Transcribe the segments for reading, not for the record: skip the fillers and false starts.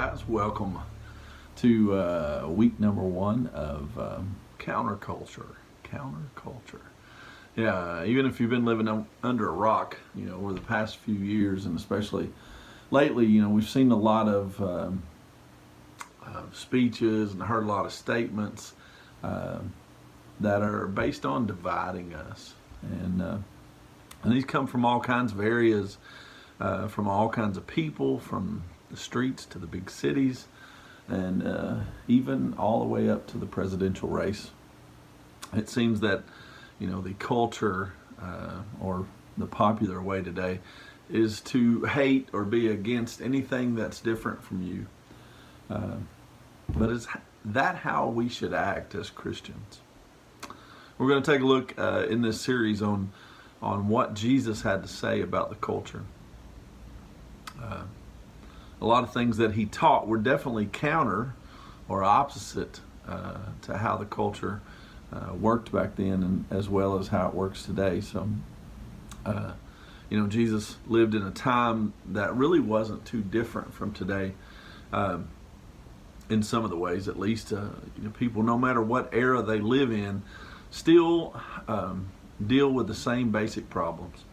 guys, welcome to week number 1 of Counterculture. Yeah, even if you've been living under a rock, over the past few years, and especially lately, we've seen a lot of speeches and heard a lot of statements that are based on dividing us, and these come from all kinds of areas, from all kinds of people, from the streets to the big cities, and even all the way up to the presidential race. It seems that the culture, or the popular way today, is to hate or be against anything that's different from you. But is that how we should act as Christians? We're going to take a look in this series on what Jesus had to say about the culture. A lot of things that he taught were definitely counter or opposite to how the culture worked back then, and as well as how it works today. So, Jesus lived in a time that really wasn't too different from today, in some of the ways, at least. People, no matter what era they live in, still deal with the same basic problems.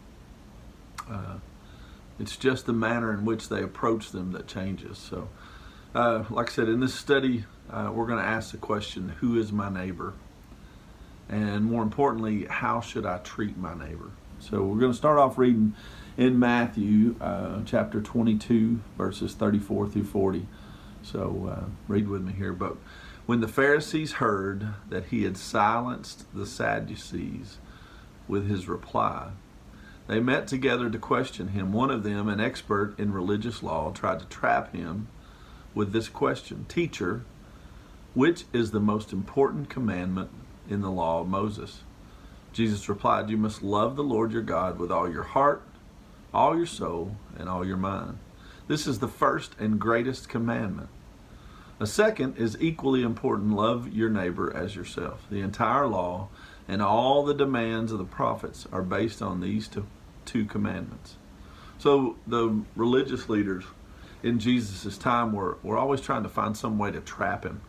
It's just the manner in which they approach them that changes. So, like I said, in this study, we're going to ask the question, who is my neighbor? And more importantly, how should I treat my neighbor? So we're going to start off reading in Matthew chapter 22, verses 34 through 40. So read with me here. But when the Pharisees heard that he had silenced the Sadducees with his reply, they met together to question him. One of them, an expert in religious law, tried to trap him with this question: Teacher, which is the most important commandment in the law of Moses? Jesus replied, You must love the Lord your God with all your heart, all your soul, and all your mind. This is the first and greatest commandment. A second is equally important: love your neighbor as yourself. The entire law and all the demands of the prophets are based on these two commandments. So the religious leaders in Jesus' time were always trying to find some way to trap him.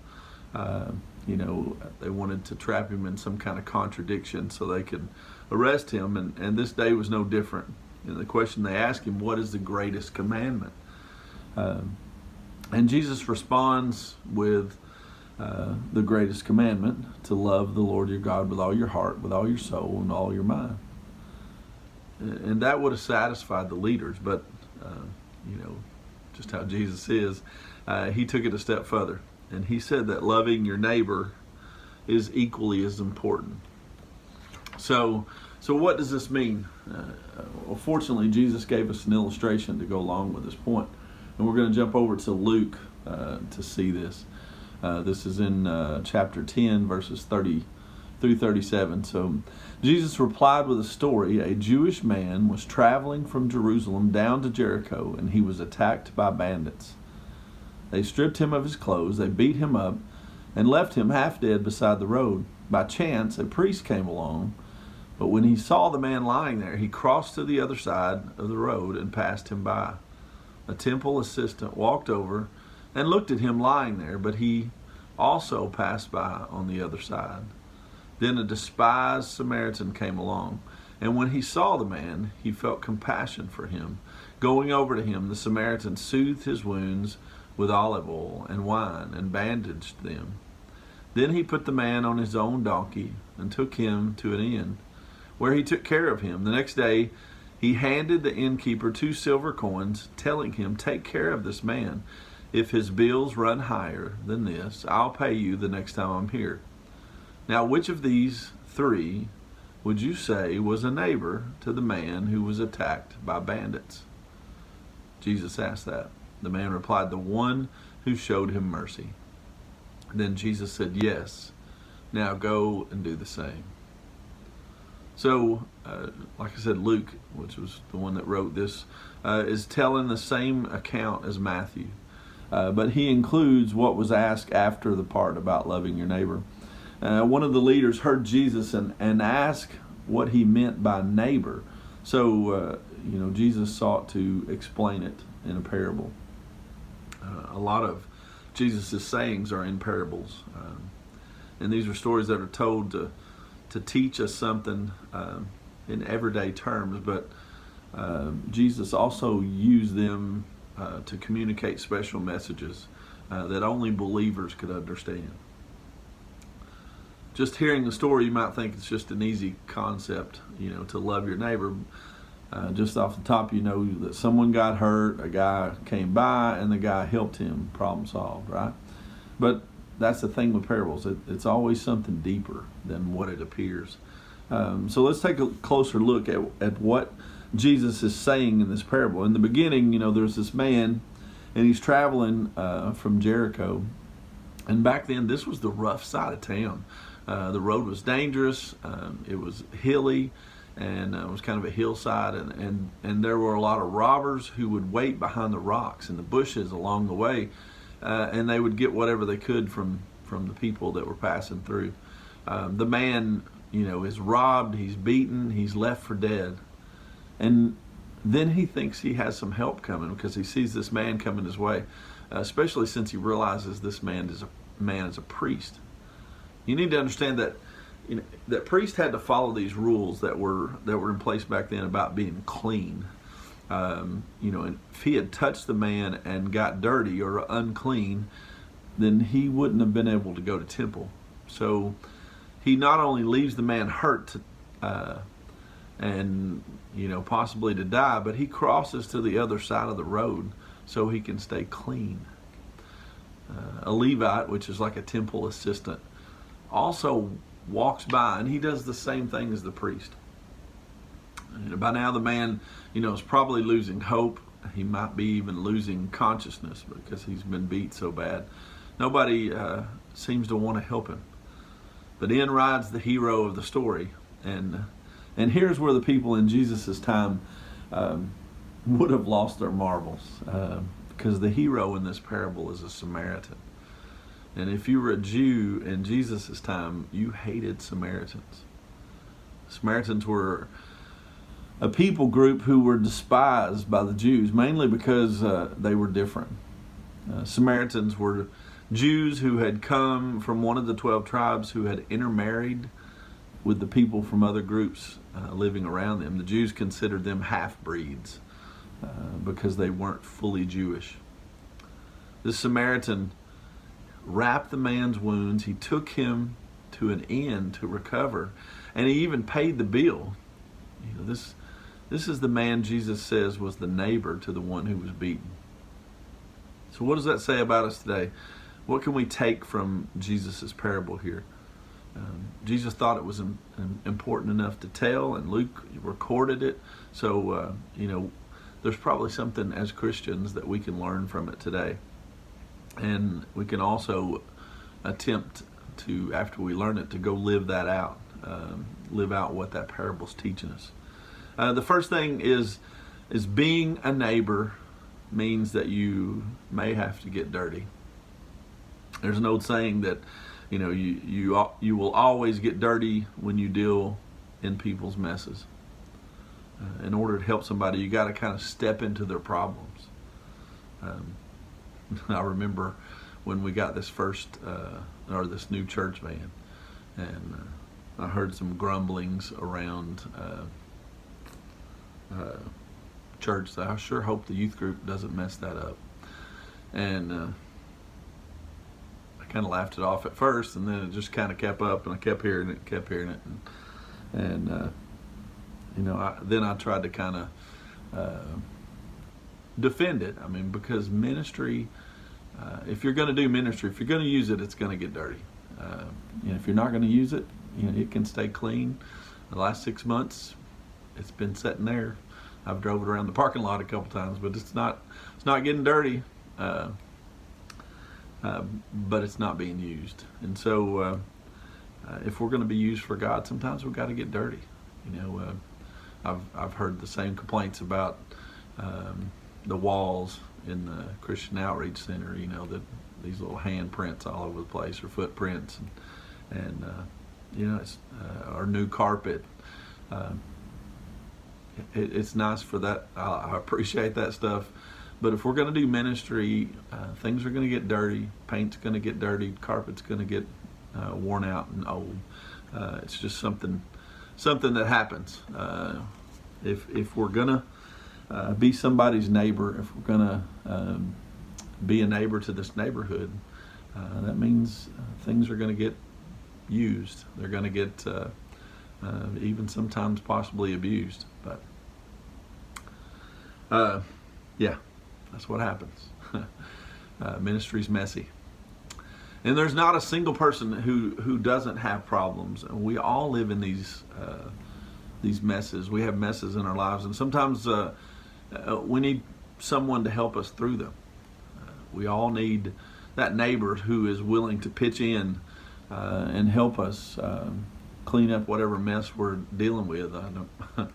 They wanted to trap him in some kind of contradiction so they could arrest him, and this day was no different. The question they asked him, what is the greatest commandment? And Jesus responds with the greatest commandment: to love the Lord your God with all your heart, with all your soul, and all your mind. And that would have satisfied the leaders, but just how Jesus is, he took it a step further, and he said that loving your neighbor is equally as important. So what does this mean? Well, fortunately, Jesus gave us an illustration to go along with this point, and we're going to jump over to Luke to see this. This is in chapter 10, verses 30 through 37. So Jesus replied with a story. A Jewish man was traveling from Jerusalem down to Jericho, and he was attacked by bandits. They stripped him of his clothes, they beat him up, and left him half dead beside the road. By chance, a priest came along, but when he saw the man lying there, he crossed to the other side of the road and passed him by. A temple assistant walked over and looked at him lying there, but he also passed by on the other side. Then a despised Samaritan came along, and when he saw the man, he felt compassion for him. Going over to him, the Samaritan soothed his wounds with olive oil and wine and bandaged them. Then he put the man on his own donkey and took him to an inn, where he took care of him. The next day he handed the innkeeper 2 silver coins, telling him, Take care of this man. If his bills run higher than this, I'll pay you the next time I'm here. Now, which of these 3 would you say was a neighbor to the man who was attacked by bandits? Jesus asked that. The man replied, The one who showed him mercy. Then Jesus said, Yes, now go and do the same. So, like I said, Luke, which was the one that wrote this, is telling the same account as Matthew. But he includes what was asked after the part about loving your neighbor. One of the leaders heard Jesus and asked what he meant by neighbor. So, Jesus sought to explain it in a parable. A lot of Jesus' sayings are in parables. And these are stories that are told to teach us something in everyday terms, but Jesus also used them to communicate special messages that only believers could understand. Just hearing the story, you might think it's just an easy concept, to love your neighbor. Just off the top, you know that someone got hurt, a guy came by, and the guy helped him, problem solved, right? But that's the thing with parables. It's always something deeper than what it appears. So let's take a closer look at what Jesus is saying in this parable. In the beginning, there's this man, and he's traveling from Jericho. And back then, this was the rough side of town. The road was dangerous. It was hilly, and it was kind of a hillside. And there were a lot of robbers who would wait behind the rocks and the bushes along the way, and they would get whatever they could from the people that were passing through. The man, is robbed. He's beaten. He's left for dead. And then he thinks he has some help coming because he sees this man coming his way, especially since he realizes this man is a priest. You need to understand that that priests had to follow these rules that were in place back then about being clean. And if he had touched the man and got dirty or unclean, then he wouldn't have been able to go to temple. So he not only leaves the man hurt and possibly to die, but he crosses to the other side of the road so he can stay clean. A Levite, which is like a temple assistant, also walks by, and he does the same thing as the priest. And by now the man, is probably losing hope. He might be even losing consciousness because he's been beat so bad. Nobody seems to want to help him. But in rides the hero of the story, and here's where the people in Jesus' time would have lost their marbles, because the hero in this parable is a Samaritan. And if you were a Jew in Jesus' time, you hated Samaritans. Samaritans were a people group who were despised by the Jews, mainly because they were different. Samaritans were Jews who had come from one of the 12 tribes who had intermarried with the people from other groups living around them. The Jews considered them half-breeds because they weren't fully Jewish. This Samaritan wrapped the man's wounds. He took him to an inn to recover, and he even paid the bill. This is the man Jesus says was the neighbor to the one who was beaten. So what does that say about us today? What can we take from Jesus' parable here? Jesus thought it was important enough to tell, and Luke recorded it. So, there's probably something as Christians that we can learn from it today. And we can also attempt to, after we learn it, to go live that out, live out what that parable's teaching us. The first thing is being a neighbor means that you may have to get dirty. There's an old saying that you will always get dirty when you deal in people's messes. In order to help somebody, you got to kind of step into their problems. I remember when we got this this new church van, and I heard some grumblings around church. So I sure hope the youth group doesn't mess that up. And I kind of laughed it off at first, and then it just kind of kept up, and I kept hearing it, and then I tried to kind of defend it. I mean, because ministry, if you're going to do ministry, if you're going to use it, it's going to get dirty. If you're not going to use it, it can stay clean. The last 6 months, it's been sitting there. I've drove it around the parking lot a couple times, but it's not getting dirty. But it's not being used. And so if we're going to be used for God, sometimes we've got to get dirty. I've heard the same complaints about the walls in the Christian Outreach Center, that these little handprints all over the place, or footprints, and it's our new carpet. It's nice for that. I appreciate that stuff, But if we're going to do ministry, things are going to get dirty. Paint's going to get dirty. Carpet's going to get worn out and old. It's just something that happens. If we're going to be somebody's neighbor, if we're going to be a neighbor to this neighborhood, that means things are going to get used. They're going to get even sometimes possibly abused. But yeah, that's what happens. Ministry's messy. And there's not a single person who doesn't have problems. We all live in these messes. We have messes in our lives, and sometimes we need someone to help us through them. We all need that neighbor who is willing to pitch in and help us clean up whatever mess we're dealing with. A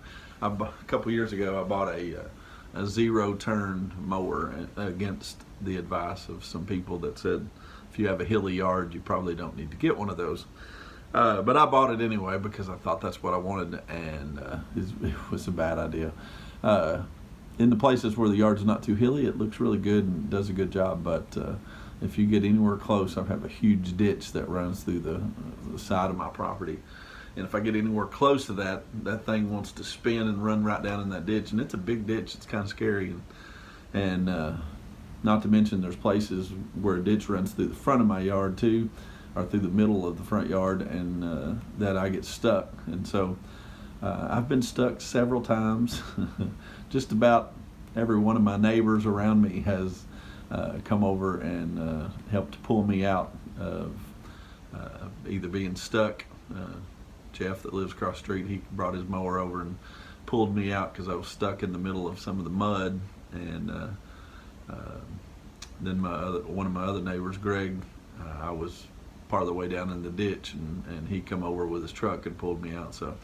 couple years ago, I bought a zero-turn mower against the advice of some people that said, if you have a hilly yard, you probably don't need to get one of those. But I bought it anyway because I thought that's what I wanted, and it was a bad idea. In the places where the yard's not too hilly, it looks really good and does a good job, but if you get anywhere close, I have a huge ditch that runs through the side of my property. And if I get anywhere close to that thing wants to spin and run right down in that ditch. And it's a big ditch. It's kind of scary. And not to mention there's places where a ditch runs through the front of my yard too, or through the middle of the front yard, and that I get stuck. And so I've been stuck several times. Just about every one of my neighbors around me has come over and helped pull me out of either being stuck. Jeff, that lives across the street, he brought his mower over and pulled me out because I was stuck in the middle of some of the mud. And then one of my other neighbors, Greg, I was part of the way down in the ditch, and he come over with his truck and pulled me out. So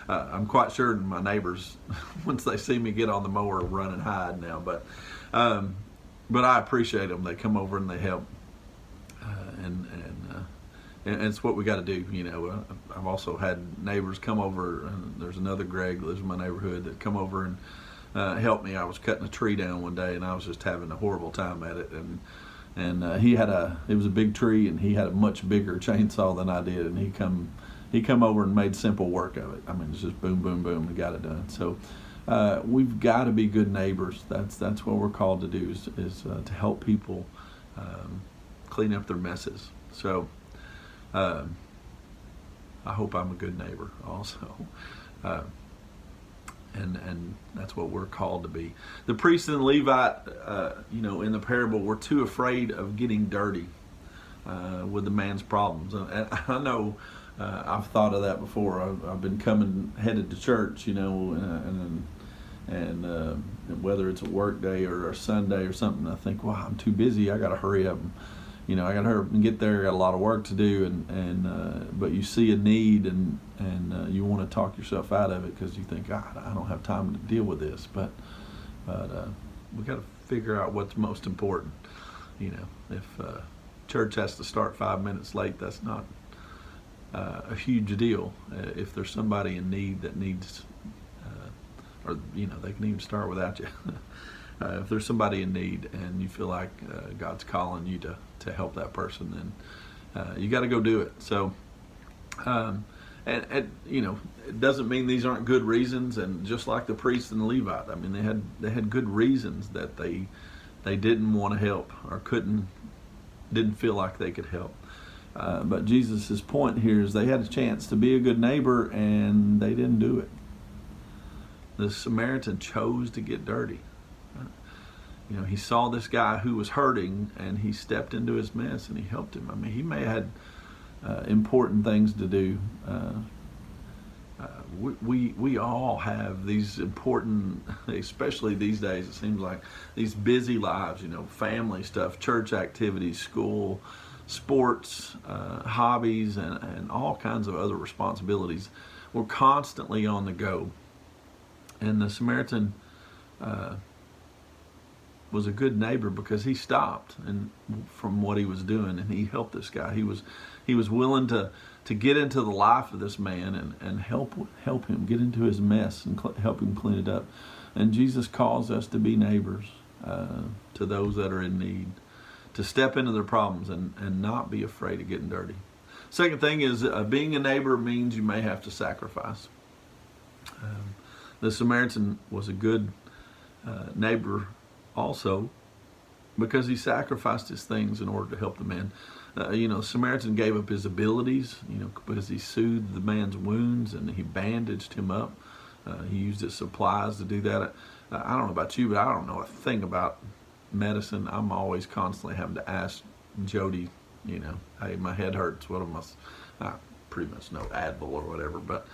I'm quite sure my neighbors, once they see me get on the mower, run and hide now. But I appreciate them. They come over and they help, and it's what we got to do. You know, I've also had neighbors come over, and there's another Greg that lives in my neighborhood that come over and help me. I was cutting a tree down one day, and I was just having a horrible time at it, and it was a big tree, and he had a much bigger chainsaw than I did, and he come over and made simple work of it. I mean, it's just boom, boom, boom, and got it done. So we've got to be good neighbors. That's what we're called to do, is to help people clean up their messes. So I hope I'm a good neighbor also. And that's what we're called to be. The priest and the Levite, in the parable, were too afraid of getting dirty with the man's problems. And I know I've thought of that before. I've been headed to church, and whether it's a work day or a Sunday or something, I think, well, I'm too busy. I got to hurry up. I got to hurry up and get there. I got a lot of work to do, but you see a need and you want to talk yourself out of it because you think, God, I don't have time to deal with this. But we got to figure out what's most important. If church has to start 5 minutes late, that's not a huge deal. If there's somebody in need that needs, they can even start without you. If there's somebody in need and you feel like God's calling you to help that person, then you got to go do it. So, it doesn't mean these aren't good reasons. And just like the priest and the Levite, I mean, they had good reasons that they didn't want to help or didn't feel like they could help. But Jesus' point here is they had a chance to be a good neighbor and they didn't do it. The Samaritan chose to get dirty. He saw this guy who was hurting, and he stepped into his mess and he helped him. I mean, he may have had important things to do. We all have these important, especially these days, it seems like, these busy lives, family stuff, church activities, school, sports, hobbies, and all kinds of other responsibilities. We're constantly on the go. And the Samaritan was a good neighbor because he stopped from what he was doing, and he helped this guy. He was willing to get into the life of this man and help him get into his mess and help him clean it up. And Jesus calls us to be neighbors. to those that are in need, to step into their problems and not be afraid of getting dirty. Second thing is being a neighbor means you may have to sacrifice. The Samaritan was a good neighbor also because he sacrificed his things in order to help the man. The Samaritan gave up his abilities, because he soothed the man's wounds and he bandaged him up. He used his supplies to do that. I don't know about you, but I don't know a thing about medicine. I'm always constantly having to ask Jody, hey, my head hurts. What am I pretty much know Advil or whatever, but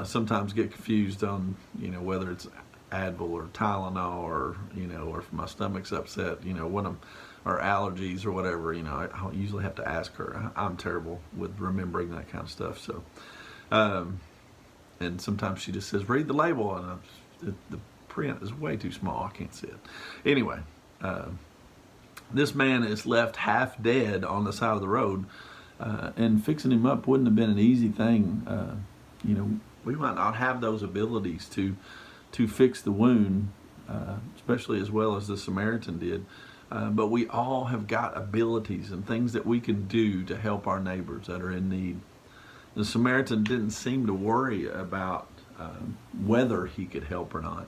sometimes get confused on, whether it's Advil or Tylenol or, or if my stomach's upset, or allergies or whatever, I usually have to ask her. I'm terrible with remembering that kind of stuff. So, and sometimes she just says, read the label, and the print is way too small. I can't see it. Anyway, this man is left half dead on the side of the road, and fixing him up wouldn't have been an easy thing. We might not have those abilities to fix the wound, especially as well as the Samaritan did. But we all have got abilities and things that we can do to help our neighbors that are in need. The Samaritan didn't seem to worry about whether he could help or not.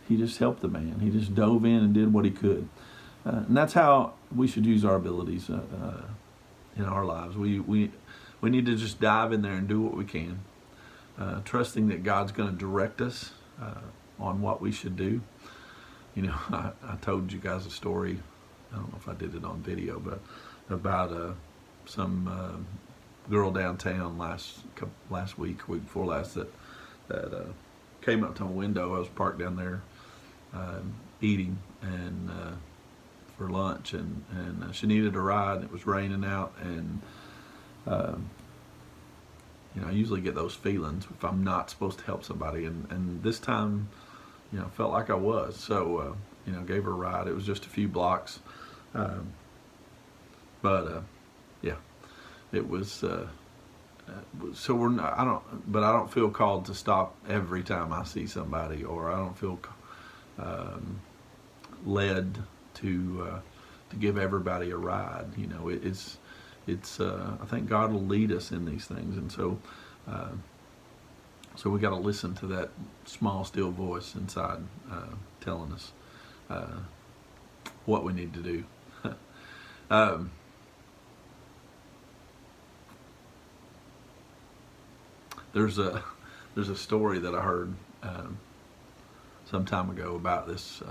He just helped the man. He just dove in and did what he could. And that's how we should use our abilities in our lives. We need to just dive in there and do what we can, trusting that God's going to direct us on what we should do. I told you guys a story, I don't know if I did it on video, but about some girl downtown last week before last, that came up to my window. I was parked down there eating and for lunch, and she needed a ride. It was raining out, and I usually get those feelings if I'm not supposed to help somebody, and this time, felt like I was. So, gave her a ride. It was just a few blocks, but yeah, it was. So we're not. I don't feel called to stop every time I see somebody, or I don't feel led to give everybody a ride. It's. I think God will lead us in these things, and so. So we got to listen to that small, still voice inside telling us what we need to do. There's a story that I heard some time ago about this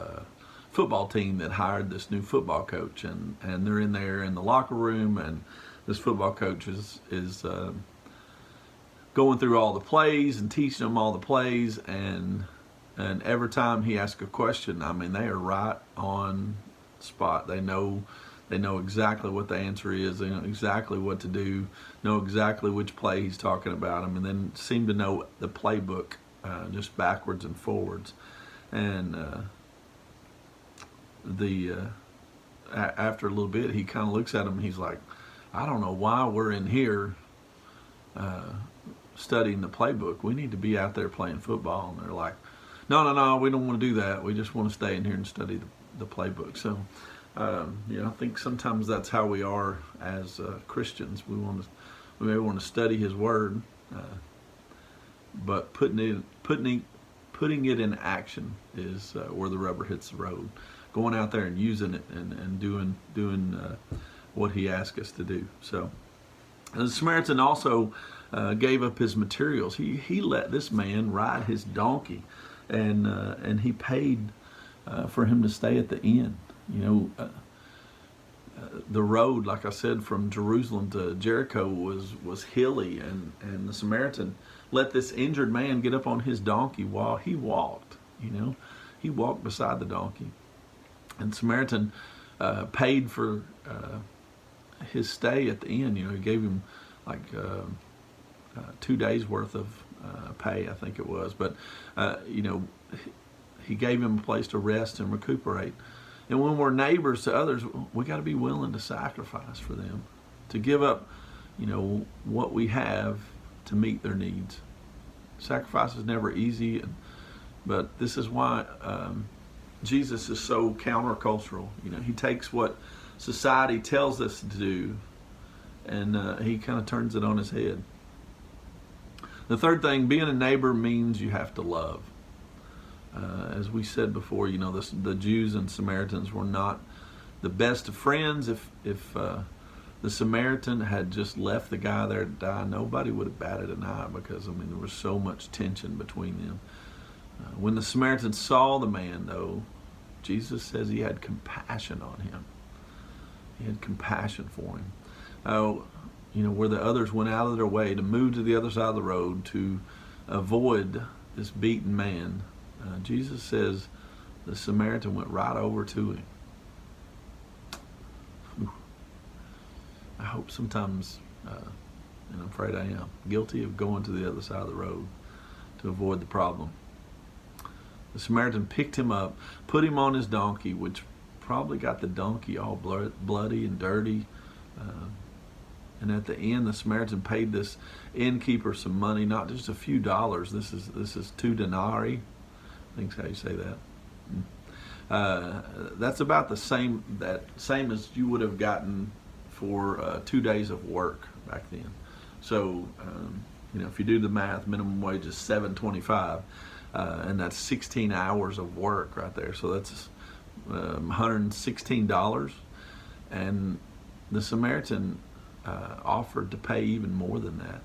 football team that hired this new football coach, and they're in there in the locker room, and this football coach is going through all the plays and teaching them all the plays, and every time he asks a question, they are right on spot. They know exactly what the answer is. They know exactly what to do, know exactly which play he's talking about, and then seem to know the playbook just backwards and forwards. And after a little bit, he kind of looks at him and he's like, I don't know why we're in here studying the playbook. We need to be out there playing football. And they're like, no, we don't want to do that. We just want to stay in here and study the playbook. So, I think sometimes that's how we are as Christians. We may want to study His Word, but putting it in action is where the rubber hits the road. Going out there and using it and doing what He asks us to do. So, the Samaritan also gave up his materials. He let this man ride his donkey, and he paid for him to stay at the inn. The road, like I said, from Jerusalem to Jericho was hilly, and the Samaritan let this injured man get up on his donkey while he walked. He walked beside the donkey, and Samaritan paid for his stay at the inn. He gave him like 2 days worth of pay, I think it was, but he gave him a place to rest and recuperate. And when we're neighbors to others, we got to be willing to sacrifice for them, to give up what we have to meet their needs. Sacrifice is never easy, but this is why Jesus is so countercultural. He takes what society tells us to do, and he kind of turns it on his head. The third thing, being a neighbor means you have to love. As we said before, the Jews and Samaritans were not the best of friends. If the Samaritan had just left the guy there to die, nobody would have batted an eye, because there was so much tension between them. When the Samaritan saw the man, though, Jesus says he had compassion on him. He had compassion for him. Where the others went out of their way to move to the other side of the road to avoid this beaten man, Jesus says the Samaritan went right over to him. Whew. I hope sometimes, and I'm afraid I am, guilty of going to the other side of the road to avoid the problem. The Samaritan picked him up, put him on his donkey, which probably got the donkey all bloody and dirty. And at the end, the Samaritan paid this innkeeper some money, not just a few dollars. This is 2 denarii. I think that's how you say that. That's about the same as you would have gotten for 2 days of work back then. So, if you do the math, minimum wage is $7.25, and that's 16 hours of work right there. So that's $116, and the Samaritan offered to pay even more than that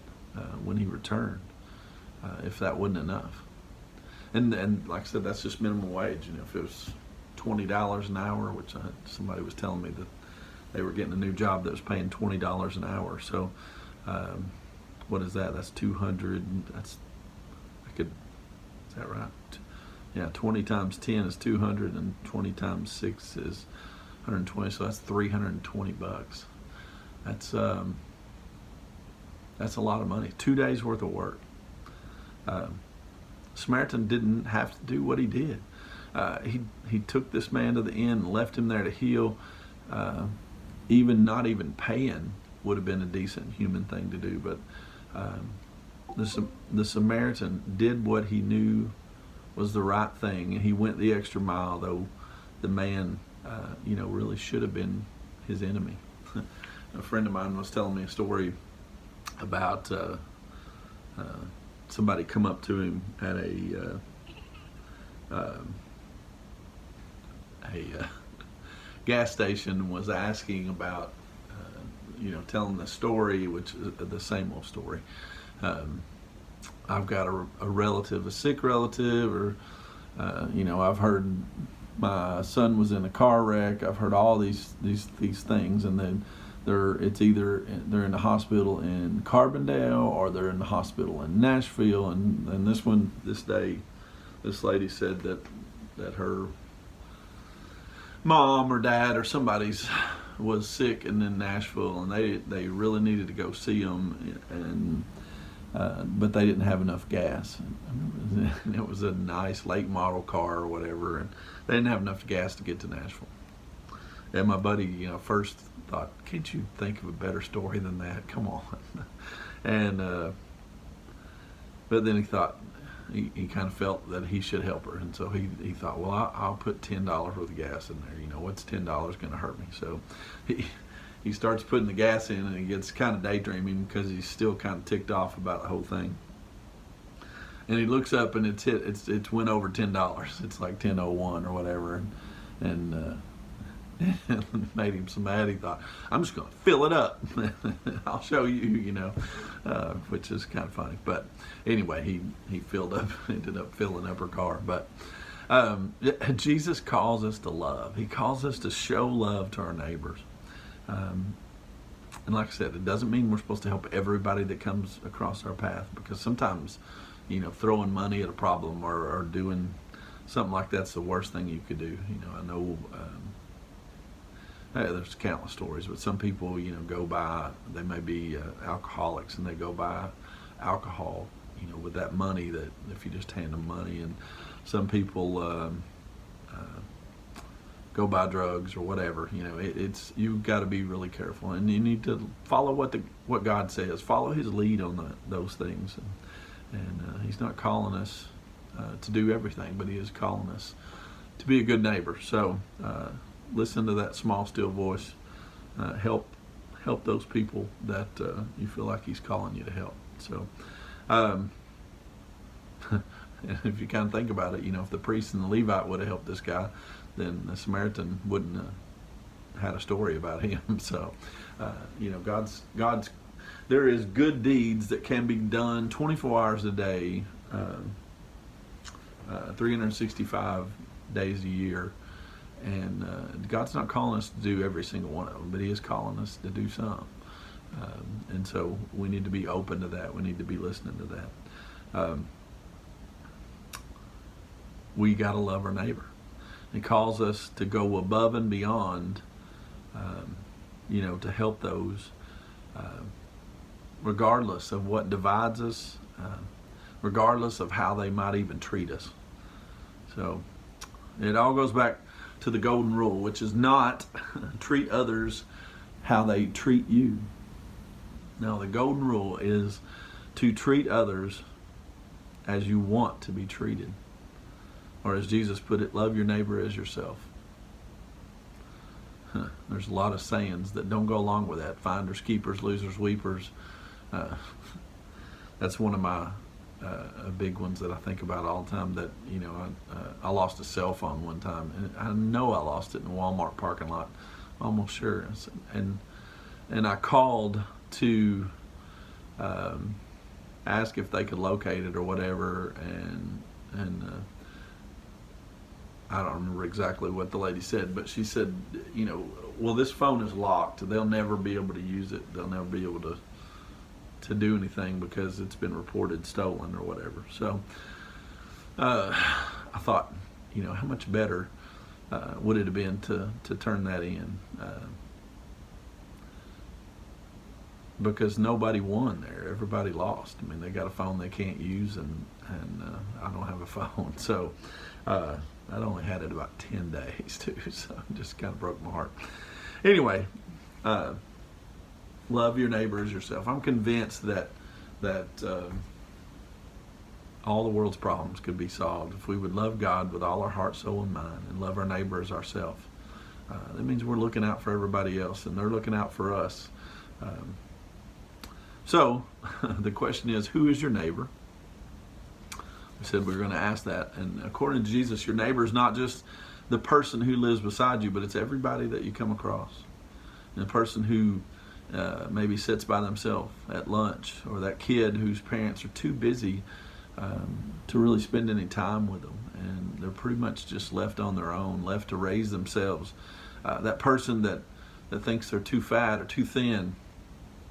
when he returned, if that wasn't enough. And like I said, that's just minimum wage. If it was $20 an hour, which somebody was telling me that they were getting a new job that was paying $20 an hour. So what is that? That's 200. Is that right? Yeah, 20 times 10 is 200, and 20 times 6 is 120. So that's $320. That's a lot of money. 2 days worth of work. Samaritan didn't have to do what he did. He took this man to the inn and left him there to heal. Not even paying would have been a decent human thing to do. But the Samaritan did what he knew was the right thing, and he went the extra mile, though the man, really should have been his enemy. A friend of mine was telling me a story about somebody come up to him at a gas station and was asking about, telling the story, which is the same old story. I've got a sick relative, or I've heard my son was in a car wreck. I've heard all these things, and then it's either they're in the hospital in Carbondale or they're in the hospital in Nashville. And this day, this lady said that her mom or dad or somebody's was sick and in Nashville, and they really needed to go see them, but they didn't have enough gas. And it was a nice late model car or whatever, and they didn't have enough gas to get to Nashville. And my buddy, first thought, can't you think of a better story than that? Come on. And but then he thought, he kind of felt that he should help her, and so he thought, well, I'll put $10 worth of gas in there. What's $10 going to hurt me? So he starts putting the gas in, and he gets kind of daydreaming because he's still kind of ticked off about the whole thing. And he looks up, and it's went over $10. It's like 10.01 or whatever, and made him so mad. He thought, I'm just going to fill it up. I'll show you, which is kind of funny. But anyway, he ended up filling up her car. But Jesus calls us to love. He calls us to show love to our neighbors. And like I said, it doesn't mean we're supposed to help everybody that comes across our path, because sometimes, throwing money at a problem or doing something like that's the worst thing you could do. I know there's countless stories, but some people, go buy, they may be alcoholics, and they go buy alcohol, with that money, that if you just hand them money. And some people go buy drugs or whatever. You've got to be really careful, and you need to follow what God says. Follow His lead on those things, and He's not calling us to do everything, but He is calling us to be a good neighbor. So listen to that small, still voice. Help those people that you feel like He's calling you to help. So if you kind of think about it, if the priest and the Levite would have helped this guy, then the Samaritan wouldn't have had a story about him. So God's there is good deeds that can be done 24 hours a day, 365 days a year. And God's not calling us to do every single one of them, but He is calling us to do some. And so we need to be open to that. We need to be listening to that. We got to love our neighbor. He calls us to go above and beyond, to help those, regardless of what divides us, regardless of how they might even treat us. So it all goes back to the golden rule, which is not treat others how they treat you. Now, the golden rule is to treat others as you want to be treated. Or as Jesus put it, love your neighbor as yourself. There's a lot of sayings that don't go along with that. Finders, keepers, losers, weepers. That's one of my big ones that I think about all the time. That I lost a cell phone one time, and I know I lost it in a Walmart parking lot, almost sure. And I called to ask if they could locate it or whatever, and I don't remember exactly what the lady said, but she said, well, this phone is locked. They'll never be able to use it. They'll never be able to do anything because it's been reported stolen or whatever. So I thought, how much better would it have been to turn that in? Because nobody won there. Everybody lost. I mean, they got a phone they can't use, and I don't have a phone. So I'd only had it about 10 days too, so it just kind of broke my heart. Anyway, love your neighbor as yourself. I'm convinced that all the world's problems could be solved if we would love God with all our heart, soul, and mind, and love our neighbor as ourselves. That means we're looking out for everybody else, and they're looking out for us. So the question is, who is your neighbor? We said we were going to ask that. And according to Jesus, your neighbor is not just the person who lives beside you, but it's everybody that you come across. And the person who maybe sits by themselves at lunch, or that kid whose parents are too busy to really spend any time with them. And they're pretty much just left on their own, left to raise themselves. That person that thinks they're too fat or too thin,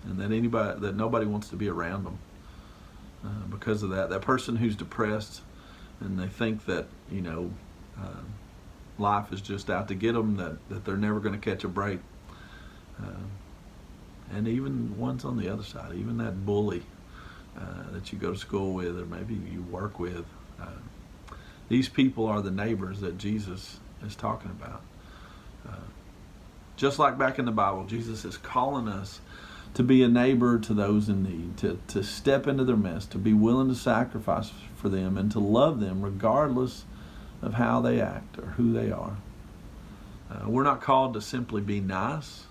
and that nobody wants to be around them because of that. That person who's depressed, and they think that life is just out to get them, that they're never going to catch a break. And even ones on the other side, even that bully that you go to school with, or maybe you work with. These people are the neighbors that Jesus is talking about. Just like back in the Bible, Jesus is calling us to be a neighbor to those in need, to step into their midst, to be willing to sacrifice for them, and to love them regardless of how they act or who they are. We're not called to simply be nice.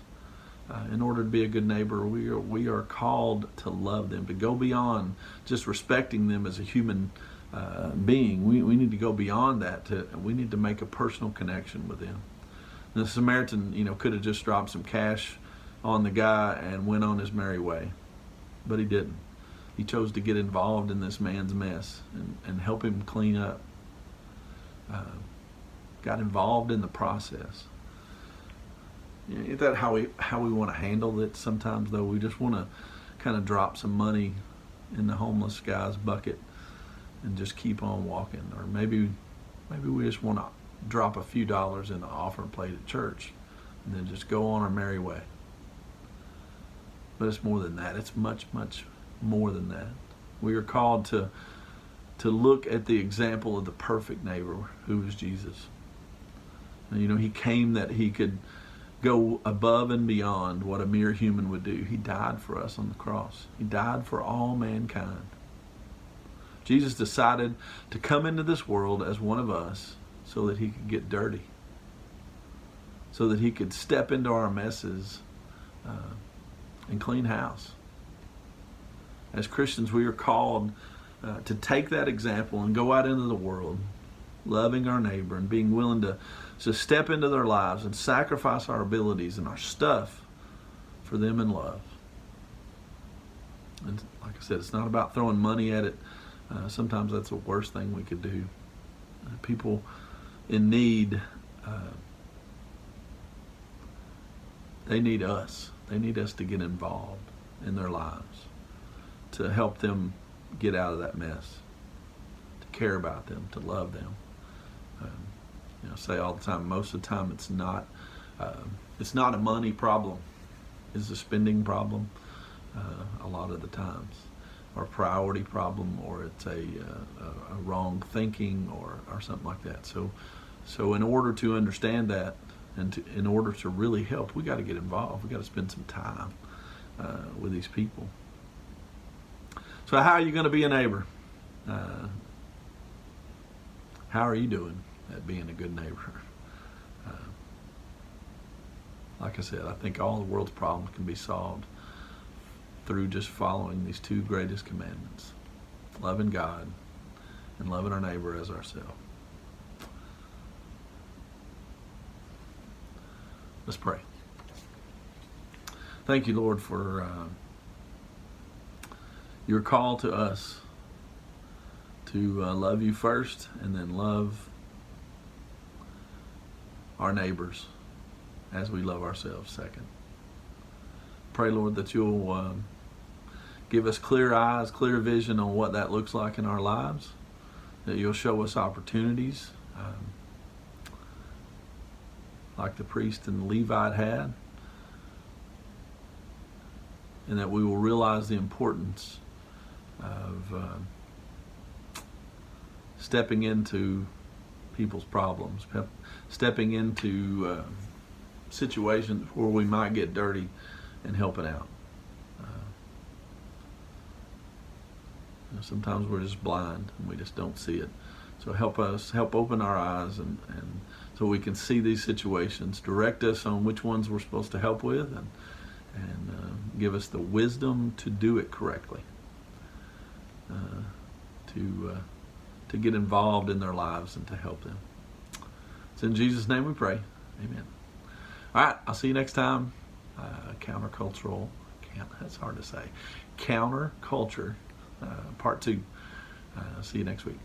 In order to be a good neighbor, we are called to love them, to go beyond just respecting them as a human being. We need to go beyond that. We need to make a personal connection with them. And the Samaritan, could have just dropped some cash on the guy and went on his merry way, but he didn't. He chose to get involved in this man's mess and help him clean up. Got involved in the process. Isn't that how we want to handle it sometimes, though? We just want to kind of drop some money in the homeless guy's bucket and just keep on walking. Or maybe we just want to drop a few dollars in the offering plate at church and then just go on our merry way. But it's more than that. It's much, much more than that. We are called to look at the example of the perfect neighbor, who is Jesus. And, he came that he could go above and beyond what a mere human would do. He died for us on the cross. He died for all mankind. Jesus decided to come into this world as one of us so that he could get dirty, so that he could step into our messes and clean house. As Christians, we are called to take that example and go out into the world, loving our neighbor and being willing to step into their lives and sacrifice our abilities and our stuff for them in love. And like I said, it's not about throwing money at it. Sometimes that's the worst thing we could do. People in need, they need us. They need us to get involved in their lives, to help them get out of that mess, to care about them, to love them. I say all the time, most of the time it's not a money problem. It's a spending problem a lot of the times, or a priority problem, or it's a wrong thinking or something like that. So in order to understand that, and in order to really help, we got to get involved. We got to spend some time with these people. So how are you going to be a neighbor? How are you doing at being a good neighbor? Like I said, I think all the world's problems can be solved through just following these two greatest commandments: loving God and loving our neighbor as ourselves. Let's pray. Thank you, Lord, for your call to us to love you first and then love our neighbors as we love ourselves second. Pray, Lord, that you'll give us clear eyes, clear vision on what that looks like in our lives, that you'll show us opportunities like the priest and the Levite had, and that we will realize the importance of stepping into people's problems, stepping into situations where we might get dirty and helping out. Sometimes we're just blind and we just don't see it. So help open our eyes and so we can see these situations. Direct us on which ones we're supposed to help with, and give us the wisdom to do it correctly. To get involved in their lives and to help them. It's in Jesus' name we pray. Amen. All right, I'll see you next time. Countercultural, that's hard to say. Counterculture, part 2. See you next week.